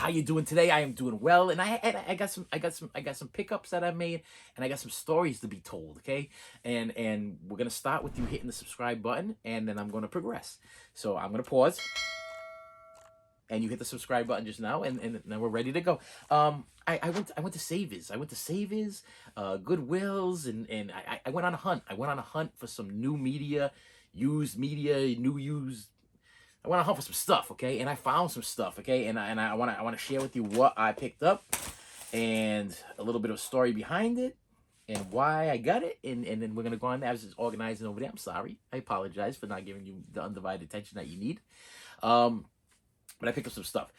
how you doing today? I am doing well, and I got some pickups that I made, and I got some stories to be told. Okay, and we're gonna start with you hitting the subscribe button, and then I'm gonna progress. So I'm gonna pause, and you hit the subscribe button just now, and then we're ready to go. I went to Savers. I went to Savers, Goodwills, and I went on a hunt. I went on a hunt for some new media, used media, new used. I went on a hunt for some stuff, okay, and I found some stuff, okay, and I want to share with you what I picked up, and a little bit of story behind it, and why I got it, and then we're gonna go on there. I was just organizing over there. I'm sorry. I apologize for not giving you the undivided attention that you need. But I picked up some stuff.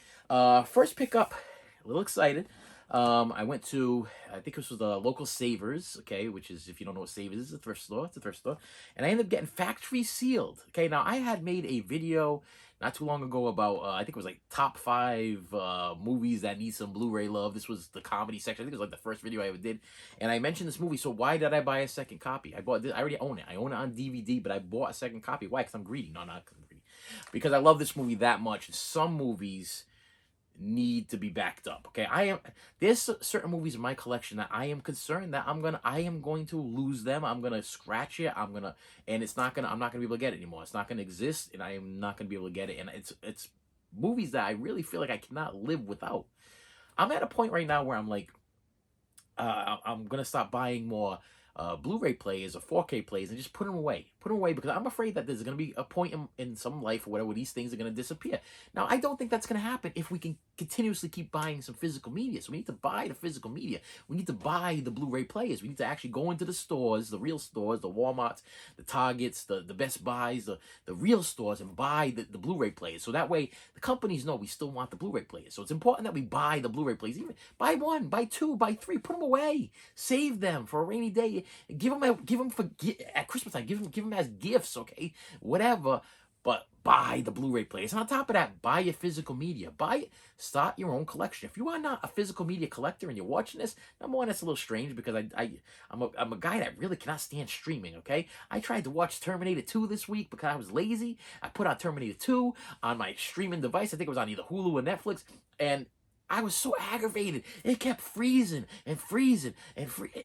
First pickup, a little excited. I went to, I think this was the local Savers, okay, which is, if you don't know what Savers is, a thrift store. It's a thrift store. And I ended up getting factory sealed. Okay, now I had made a video not too long ago about, I think it was like top 5 movies that need some Blu-ray love. This was the comedy section. I think it was like the first video I ever did. And I mentioned this movie, so why did I buy a second copy? I bought this, I already own it. I own it on DVD, but I bought a second copy. Why? Because I'm greedy. No, not because I'm greedy. Because I love this movie that much. Some movies need to be backed up. Okay, there's certain movies in my collection that I am concerned that I am going to lose them. I'm gonna scratch it. I'm not gonna be able to get it anymore. It's not gonna exist, and I am not gonna be able to get it. And it's movies that I really feel like I cannot live without. I'm at a point right now where I'm like, I'm gonna stop buying more Blu-ray players or 4K players and just put them away. Put them away because I'm afraid that there's going to be a point in some life or whatever where these things are going to disappear. Now, I don't think that's going to happen if we can continuously keep buying some physical media. So we need to buy the physical media. We need to buy the Blu-ray players. We need to actually go into the stores, the real stores, the Walmarts, the Targets, the Best Buys, the real stores, and buy the Blu-ray players. So that way the companies know we still want the Blu-ray players. So it's important that we buy the Blu-ray players. Even buy 1, buy 2, buy 3, put them away. Save them for a rainy day. Give them for at Christmas time. Give them as gifts, okay? Whatever. But buy the Blu-ray players. And on top of that, buy your physical media. Buy it. Start your own collection. If you are not a physical media collector and you're watching this, number one, that's a little strange because I'm a guy that really cannot stand streaming, okay? I tried to watch Terminator 2 this week because I was lazy. I put out Terminator 2 on my streaming device. I think it was on either Hulu or Netflix. And I was so aggravated. It kept freezing and freezing and freezing.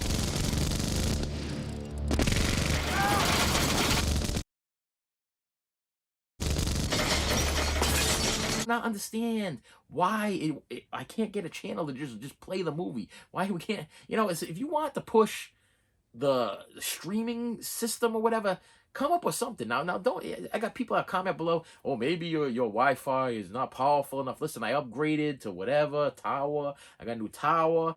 Not understand why I can't get a channel to just play the movie. Why we can't, if you want to push the streaming system or whatever, come up with something. Now don't, I got people that comment below, oh, maybe your Wi-Fi is not powerful enough. Listen, I upgraded to whatever tower. I got a new tower.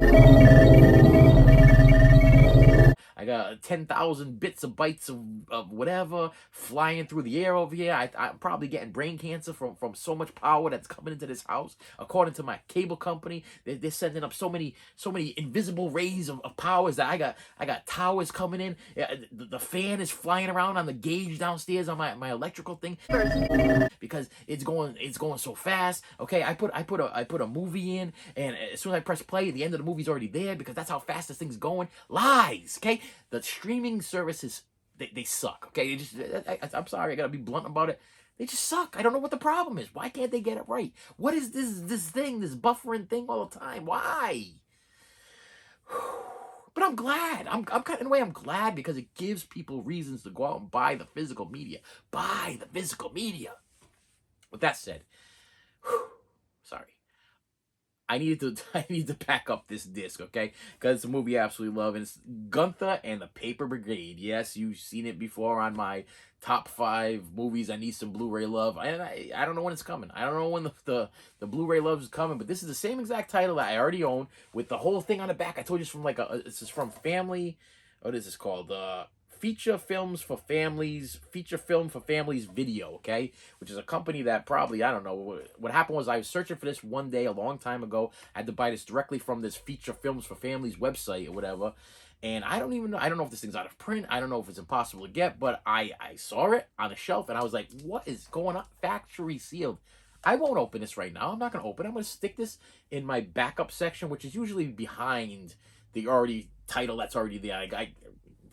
I got 10,000 bits of bytes of whatever flying through the air over here. I'm probably getting brain cancer from so much power that's coming into this house. According to my cable company, they're sending up so many invisible rays of powers that I got towers coming in. The fan is flying around on the gauge downstairs on my electrical thing because it's going so fast. Okay, I put a movie in, and as soon as I press play, the end of the movie's already there because that's how fast this thing's going. Lies, okay? The streaming services, they suck, okay? I'm sorry, I gotta be blunt about it. They just suck. I don't know what the problem is. Why can't they get it right? What is this thing, this buffering thing all the time? Why? But I'm glad. I'm kind of, in a way, I'm glad because it gives people reasons to go out and buy the physical media. Buy the physical media. With that said, sorry. I need to pack up this disc, okay? Because it's a movie I absolutely love, and it's Gunther and the Paper Brigade. Yes, you've seen it before on my top 5 movies I need some Blu-ray love. And I don't know when it's coming. I don't know when the Blu-ray love is coming, but this is the same exact title that I already own with the whole thing on the back. I told you it's from this is from Family. What is this called? Feature Film for Families video, okay? Which is a company that probably, I don't know, what happened was I was searching for this one day a long time ago. I had to buy this directly from this Feature Films for Families website or whatever. And I don't even know, I don't know if this thing's out of print. I don't know if it's impossible to get, but I saw it on a shelf and I was like, what is going on? Factory sealed. I won't open this right now. I'm not going to open it. I'm going to stick this in my backup section, which is usually behind the title that's already there.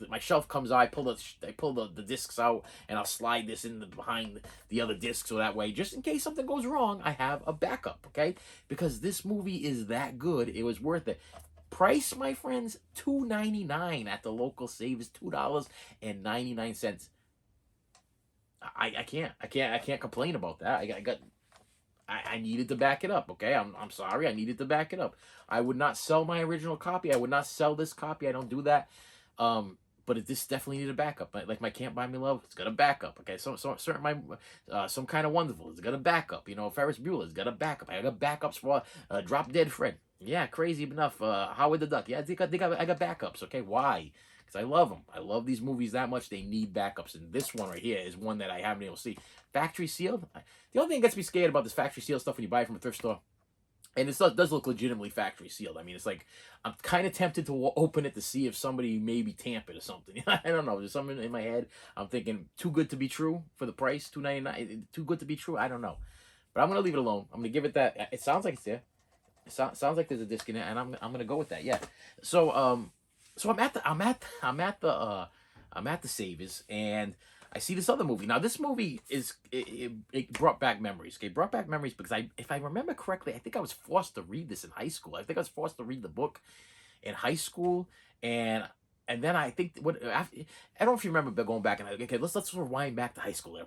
my shelf comes out, I pull the discs out, and I'll slide this in behind the other disc, so that way, just in case something goes wrong, I have a backup, okay? Because this movie is that good, it was worth it. Price, my friends, $2.99 at the local Savers, $2.99. I can't complain about that. I needed to back it up, okay? I'm sorry, I needed to back it up. I would not sell my original copy. I would not sell this copy. I don't do that. But this definitely needed a backup. Like my Can't Buy Me Love, it's got a backup, okay? Some Kind of Wonderful, it's got a backup. You know, Ferris Bueller's got a backup. I got backups for Drop Dead Fred. Yeah, crazy enough. Howard the Duck. Yeah, I got backups, okay? Why? Because I love them. I love these movies that much. They need backups. And this one right here is one that I haven't been able to see. Factory sealed. The only thing that gets me scared about this factory sealed stuff when you buy it from a thrift store, and it does look legitimately factory sealed. I mean, it's like, I'm kind of tempted to open it to see if somebody maybe tampered or something. I don't know. There's something in my head. I'm thinking, too good to be true for the price, $2.99. Too good to be true. I don't know. But I'm going to leave it alone. I'm going to give it that. It sounds like it's there. It sounds like there's a disc in it, and I'm going to go with that. Yeah. So I'm at the Savers, and I see this other movie. Now, this movie it brought back memories. Okay, brought back memories because if I remember correctly, I think I was forced to read this in high school. I think I was forced to read the book in high school, and then I think I don't know if you remember going back and okay, let's rewind back to high school.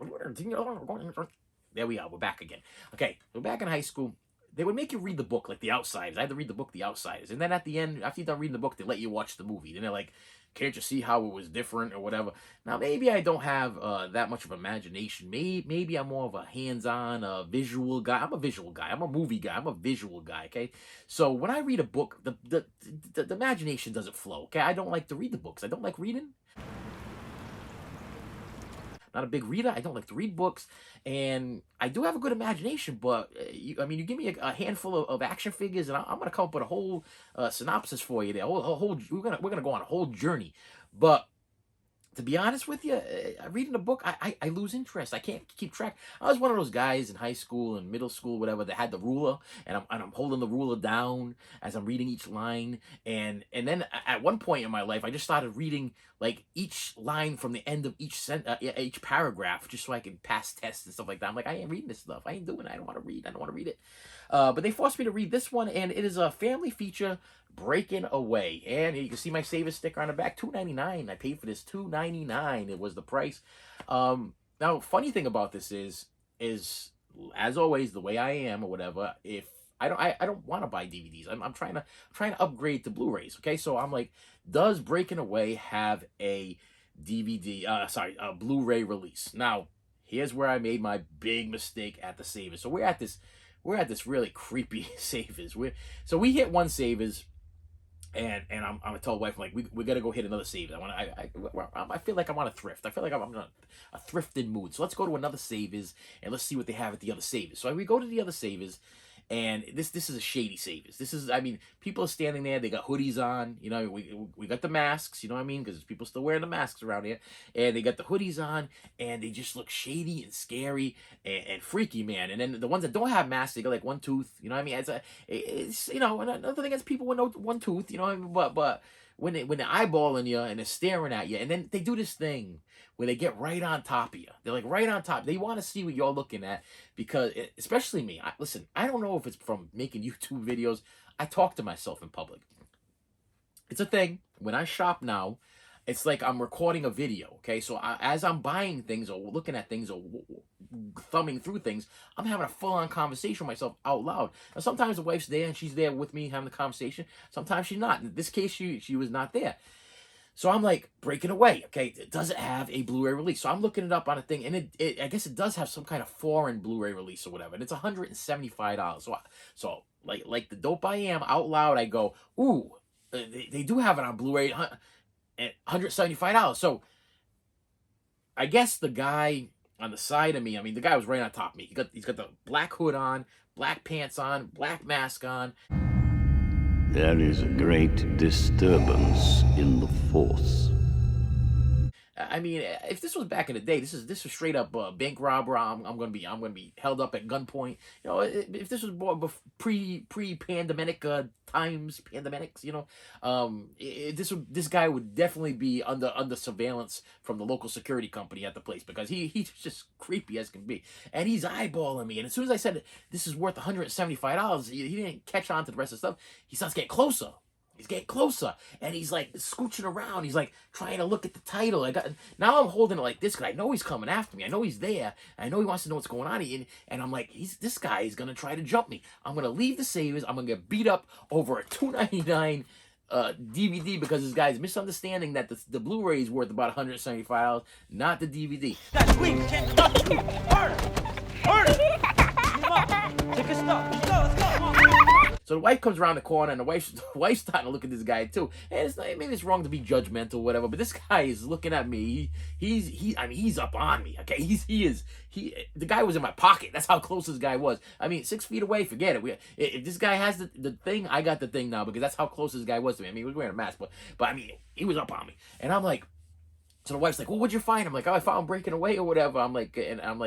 There we are. We're back again. Okay, we're back in high school. They would make you read the book, like The Outsiders. I had to read the book, The Outsiders. And then at the end, after you're done reading the book, they let you watch the movie. Then they're like, can't you see how it was different or whatever? Now, maybe I don't have that much of imagination. Maybe I'm more of a hands-on visual guy. I'm a visual guy. I'm a movie guy. I'm a visual guy, okay? So when I read a book, the imagination doesn't flow, okay? I don't like to read the books. I don't like reading. Not a big reader. I don't like to read books, and I do have a good imagination. But you give me a handful of action figures, and I'm gonna come up with a whole synopsis for you. There, we're gonna go on a whole journey. But to be honest with you, reading a book, I lose interest. I can't keep track. I was one of those guys in high school and middle school, whatever, that had the ruler, and I'm holding the ruler down as I'm reading each line. And then at one point in my life, I just started reading like each line from the end of each paragraph, just so I can pass tests and stuff like that. I'm like, I ain't reading this stuff. I ain't doing it. I don't want to read. I don't want to read it. But they forced me to read this one, and it is a family feature, Breaking Away. And you can see my Savers sticker on the back, $2.99. I paid for this, $2.99. It was the price. Now, funny thing about this is as always, the way I am or whatever, if I don't want to buy DVDs. I'm trying to upgrade to Blu-rays. Okay, so I'm like, does Breaking Away have a a Blu-ray release? Now, here's where I made my big mistake at the Savers. So we're at this really creepy Savers. So we hit one Savers, and I'm gonna tell wife, I'm like, we gotta go hit another Savers. I feel like I want to thrift. I feel like I'm in a thrifted mood. So let's go to another Savers and let's see what they have at the other Savers. So we go to the other Savers, and this is a shady Savers. This is, people are standing there. They got hoodies on. You know, we got the masks. You know what I mean? Because people still wearing the masks around here, and they got the hoodies on, and they just look shady and scary and freaky, man. And then the ones that don't have masks, they got like one tooth. You know what I mean? It's another thing is people with one tooth. You know what I mean? But when they're eyeballing you and they're staring at you, and then they do this thing where they get right on top of you. They're like right on top. They want to see what you're looking at, because especially me. Listen, I don't know if it's from making YouTube videos. I talk to myself in public. It's a thing. When I shop now, it's like I'm recording a video, okay? So as I'm buying things or looking at things or thumbing through things, I'm having a full-on conversation with myself out loud. Now, sometimes the wife's there and she's there with me having the conversation. Sometimes she's not. In this case, she was not there. So I'm like, Breaking Away, okay? Does it have a Blu-ray release? So I'm looking it up on a thing, and I guess it does have some kind of foreign Blu-ray release or whatever, and it's $175. So like the dope I am, out loud, I go, ooh, they do have it on Blu-ray at $175. So I guess the guy on the side of me, the guy was right on top of me. He's got the black hood on, black pants on, black mask on. There is a great disturbance in the force. I mean, if this was back in the day, this is straight up bank robber. I'm gonna be held up at gunpoint. You know, if this was pre-pandemic pandemics, you know, this guy would definitely be under surveillance from the local security company at the place, because he's just creepy as can be, and he's eyeballing me. And as soon as I said this is worth $175, he didn't catch on to the rest of the stuff. He starts getting closer. He's getting closer, and he's like scooching around. He's like trying to look at the title. Now I'm holding it like this because I know he's coming after me. I know he's there. I know he wants to know what's going on. And I'm like, this guy is gonna try to jump me. I'm gonna leave the savers. I'm gonna get beat up over a $2.99 DVD because this guy's misunderstanding that the Blu-ray is worth about $175, not the DVD. That's weak. Can't touch you. Harder. Take a stop. Let's go. Come on. So the wife comes around the corner, and the wife's starting to look at this guy too. And it's not, maybe it's wrong to be judgmental, whatever. But this guy is looking at me. He's up on me. Okay, the guy was in my pocket. That's how close this guy was. I mean, 6 feet away. Forget it. If this guy has the thing, I got the thing now, because that's how close this guy was to me. I mean, he was wearing a mask, but I mean, he was up on me. And I'm like, so the wife's like, well, what'd you find? I'm like, oh, I found him breaking away or whatever. I'm like, and I'm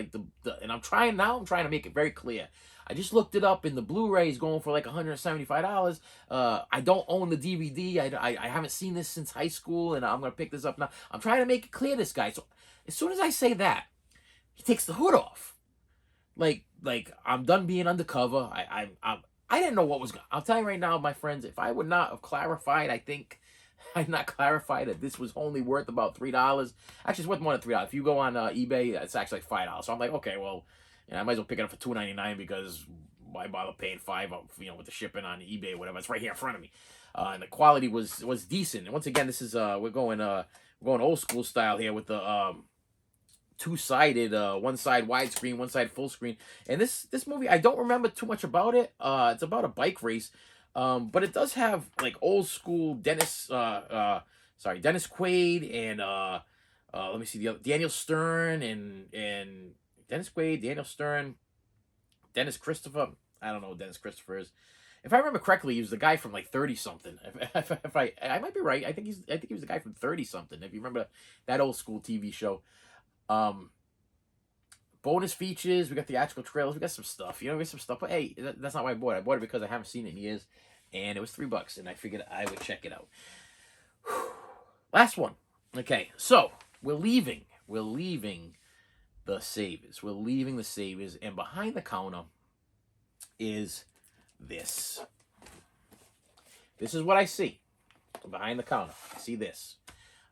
trying to make it very clear. I just looked it up, and the Blu-ray is going for like $175. I don't own the DVD. I haven't seen this since high school, and I'm gonna pick this up now. I'm trying to make it clear, this guy. So as soon as I say that, he takes the hood off. Like I'm done being undercover. I didn't know what was going. I'll tell you right now, my friends, if I would not have clarified, I think I'd not clarified that this was only worth about $3. Actually, it's worth more than $3. If you go on eBay, it's actually like $5. So I'm like, okay, well. And I might as well pick it up for $2.99, because why bother paying $5, with the shipping on eBay or whatever? It's right here in front of me, and the quality was decent. And once again, this is we're going old school style here with the two-sided, one side widescreen, one side full screen. And this movie, I don't remember too much about it. It's about a bike race, but it does have like old school Dennis Quaid and let me see, the other Daniel Stern and Dennis Quaid, Daniel Stern, Dennis Christopher. I don't know who Dennis Christopher is. If I remember correctly, he was the guy from like 30-something. If I might be right. I think he was the guy from 30-something. If you remember that old school TV show. Bonus features. We got theatrical trailers. We got some stuff. We got some stuff. But hey, that's not why I bought it. I bought it because I haven't seen it in years, and it was $3, and I figured I would check it out. Last one. Okay, so we're leaving the savers. We're leaving the savers, and behind the counter is this. This is what I see behind the counter. I see this.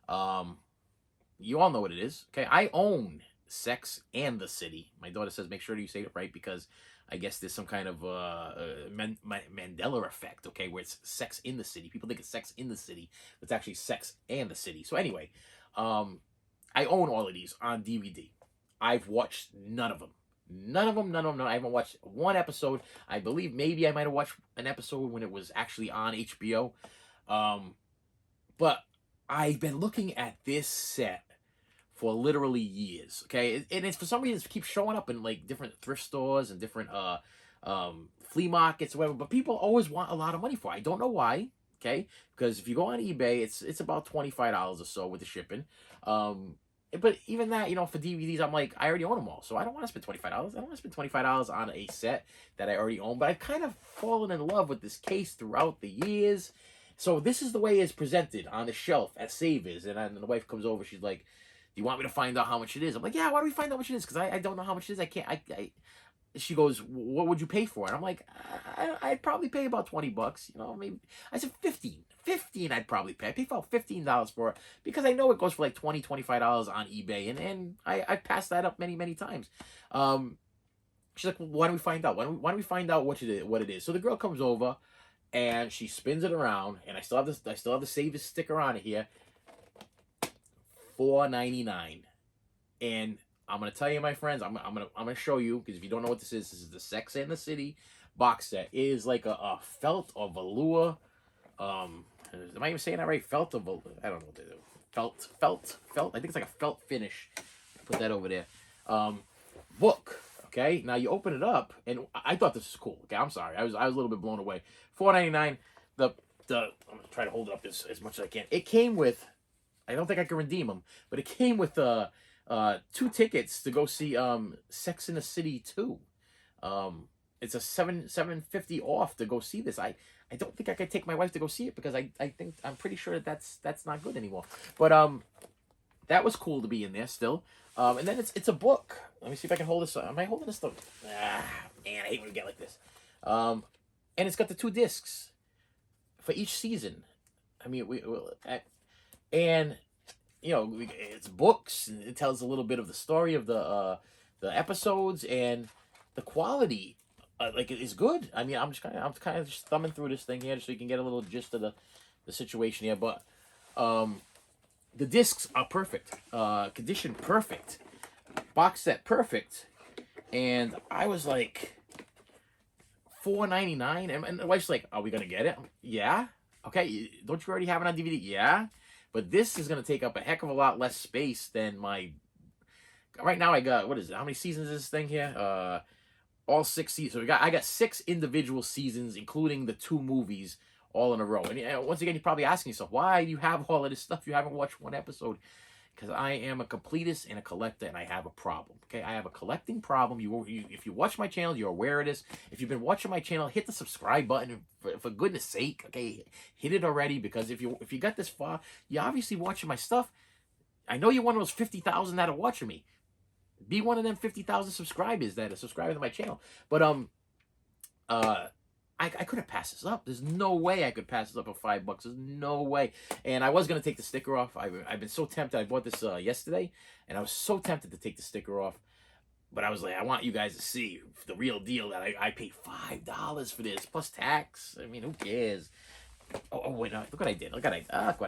You all know what it is. Okay, I own Sex and the City. My daughter says make sure you say it right, because I guess there's some kind of Mandela effect, okay, where it's Sex in the City. People think it's Sex in the City, but it's actually Sex and the City. So anyway, I own all of these on DVD. I've watched none of them. None of them. I haven't watched one episode. I believe maybe I might have watched an episode when it was actually on HBO. But I've been looking at this set for literally years, okay? And it's for some reason it keeps showing up in like different thrift stores and different flea markets or whatever. But people always want a lot of money for it. I don't know why, okay? Because if you go on eBay, it's about $25 or so with the shipping. But even that, for DVDs, I'm like, I already own them all. So I don't want to spend $25. I don't want to spend $25 on a set that I already own. But I've kind of fallen in love with this case throughout the years. So this is the way it's presented on the shelf at Savers. And then the wife comes over. She's like, do you want me to find out how much it is? I'm like, yeah, why do we find out how much it is? Because I don't know how much it is. I can't. She goes, what would you pay for it? And I'm like, I'd probably pay about $20. Maybe. I said 15. 15 I'd probably pay. I pay about $15 for it, because I know it goes for like $20, $25 on eBay, and I passed that up many, many times. She's like, well, why don't we find out? Why don't we find out what it is? So the girl comes over, and she spins it around, and I still have the Savers sticker on it here. $4.99, and I'm gonna tell you, my friends, I'm gonna show you, because if you don't know what this is the Sex and the City box set. It is like a felt or velour. Am I even saying that right? Felt or velour? I don't know what to do. Felt. I think it's like a felt finish. Put that over there. Book. Okay. Now you open it up, and I thought this was cool. Okay. I'm sorry. I was a little bit blown away. $4.99. I'm gonna try to hold it up as much as I can. It came with I don't think I can redeem them, but it came with 2 tickets to go see Sex in the City 2. It's a $750 off to go see this. I don't think I could take my wife to go see it because I'm pretty sure that's not good anymore. But that was cool to be in there still. And then it's a book. Let me see if I can hold this. Am I holding this stuff? Man, I hate when we get like this. And it's got the 2 discs for each season. I mean, and you know, it's books, and it tells a little bit of the story of the episodes, and the quality like is good. I mean, I'm kind of just thumbing through this thing here so you can get a little gist of the situation here. But the discs are perfect, condition perfect, box set perfect, and I was like $4.99, and the wife's like, "Are we gonna get it?" Yeah. Okay. Don't you already have it on DVD? Yeah. But this is gonna take up a heck of a lot less space than my. Right now, I got, what is it? How many seasons is this thing here? All 6 seasons. So I got 6 individual seasons, including the 2 movies, all in a row. And once again, you're probably asking yourself, why do you have all of this stuff? You haven't watched one episode. Because I am a completist and a collector, and I have a problem. Okay, I have a collecting problem. If you watch my channel, you're aware of this. If you've been watching my channel, hit the subscribe button for goodness sake. Okay, hit it already, because if you got this far, you're obviously watching my stuff. I know you're one of those 50,000 that are watching me. Be one of them 50,000 subscribers that are subscribing to my channel. But I couldn't pass this up. There's no way I could pass this up for $5. There's no way. And I was gonna take the sticker off. I've been so tempted. I bought this yesterday, and I was so tempted to take the sticker off. But I was like, I want you guys to see the real deal, that I paid $5 for this plus tax. I mean, who cares? Oh wait, no, look what I did. Look what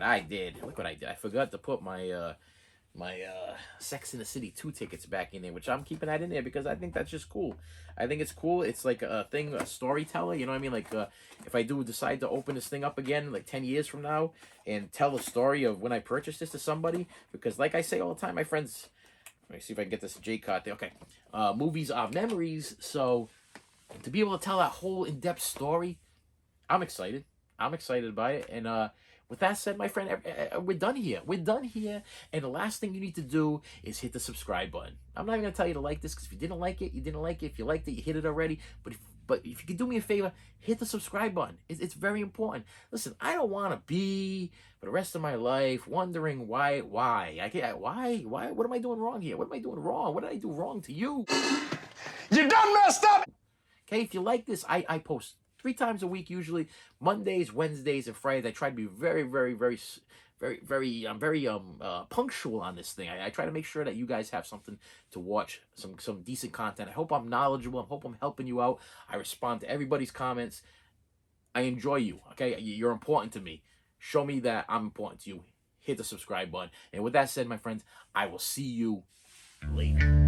I did. I forgot to put my Sex in the City 2 tickets back in there, which I'm keeping that in there because I think that's just cool. I think it's cool. It's like a thing, a storyteller, you know what I mean? Like, if I do decide to open this thing up again, like 10 years from now, and tell the story of when I purchased this to somebody, because like I say all the time, my friends, let me see if I can get this J-Cot there. Okay. Movies are memories, so to be able to tell that whole in-depth story, I'm excited. I'm excited by it, and with that said, my friend, we're done here. We're done here. And the last thing you need to do is hit the subscribe button. I'm not even going to tell you to like this, because if you didn't like it, you didn't like it. If you liked it, you hit it already. But if you can do me a favor, hit the subscribe button. It's very important. Listen, I don't want to be, for the rest of my life, wondering why. Why? What am I doing wrong here? What am I doing wrong? What did I do wrong to you? You done messed up! Okay, if you like this, I post 3 times a week, usually Mondays, Wednesdays, and Fridays. I try to be very punctual on this thing. I try to make sure that you guys have something to watch, some decent content. I hope I'm knowledgeable. I hope I'm helping you out. I respond to everybody's comments. I enjoy you. Okay, you're important to me. Show me that I'm important to you. Hit the subscribe button. And with that said, my friends, I will see you later.